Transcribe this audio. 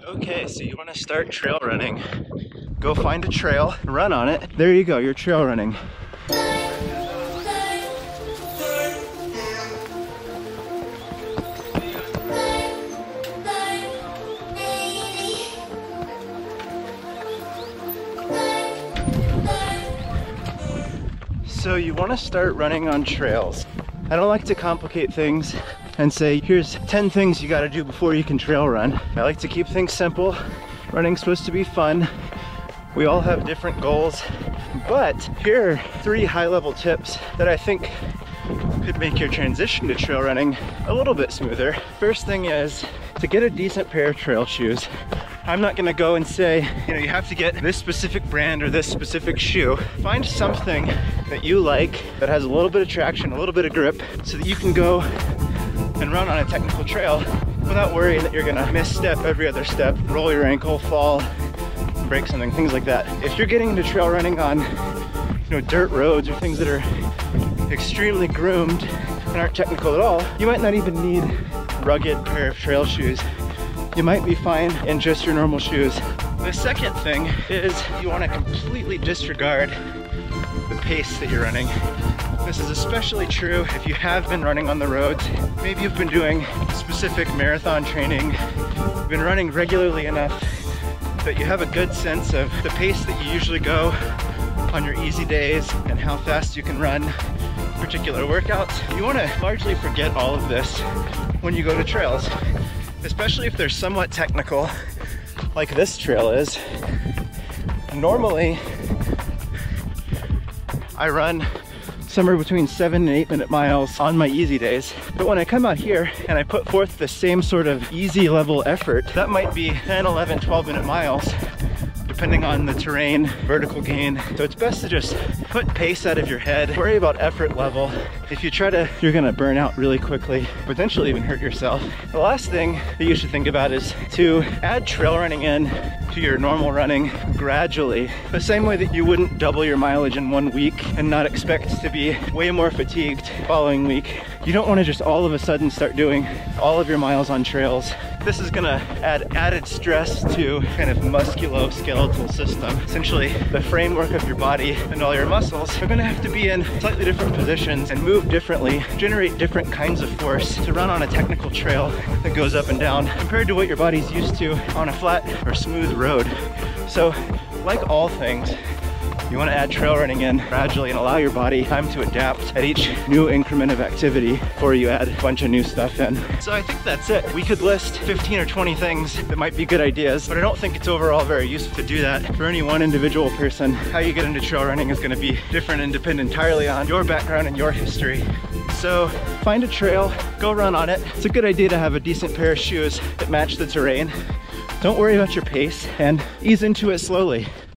Okay, so you want to start trail running. Go find a trail, run on it. There you go, you're trail running. So you want to start running on trails. I don't like to complicate things and say, here's 10 things you got to do before you can trail run. I like to keep things simple. Running's supposed to be fun. We all have different goals, but here are 3 high-level tips that I think could make your transition to trail running a little bit smoother. First thing is to get a decent pair of trail shoes. I'm not gonna go and say, you have to get this specific brand or this specific shoe. Find something that you like that has a little bit of traction, a little bit of grip, so that you can go and run on a technical trail without worrying that you're gonna misstep every other step, roll your ankle, fall, break something, things like that. If you're getting into trail running on dirt roads or things that are extremely groomed and aren't technical at all, you might not even need a rugged pair of trail shoes. You might be fine in just your normal shoes. The second thing is you want to completely disregard the pace that you're running. This is especially true if you have been running on the roads. Maybe you've been doing specific marathon training, you've been running regularly enough that you have a good sense of the pace that you usually go on your easy days and how fast you can run particular workouts. You want to largely forget all of this when you go to trails, especially if they're somewhat technical like this trail is. Normally I run somewhere between 7 and 8 minute miles on my easy days, but when I come out here and I put forth the same sort of easy level effort, that might be 10, 11, 12 minute miles depending on the terrain, vertical gain. So it's best to just put pace out of your head, worry about effort level. If you try to, you're gonna burn out really quickly, potentially even hurt yourself. The last thing that you should think about is to add trail running in to your normal running gradually. The same way that you wouldn't double your mileage in 1 week and not expect to be way more fatigued following week. You don't want to just all of a sudden start doing all of your miles on trails. This is gonna add added stress to kind of musculoskeletal system. Essentially, the framework of your body and all your muscles are gonna have to be in slightly different positions and move differently, generate different kinds of force to run on a technical trail that goes up and down compared to what your body's used to on a flat or smooth road. So, like all things, you want to add trail running in gradually and allow your body time to adapt at each new increment of activity before you add a bunch of new stuff in. So I think that's it. We could list 15 or 20 things that might be good ideas, but I don't think it's overall very useful to do that for any one individual person. How you get into trail running is going to be different and depend entirely on your background and your history. So find a trail, go run on it. It's a good idea to have a decent pair of shoes that match the terrain. Don't worry about your pace and ease into it slowly.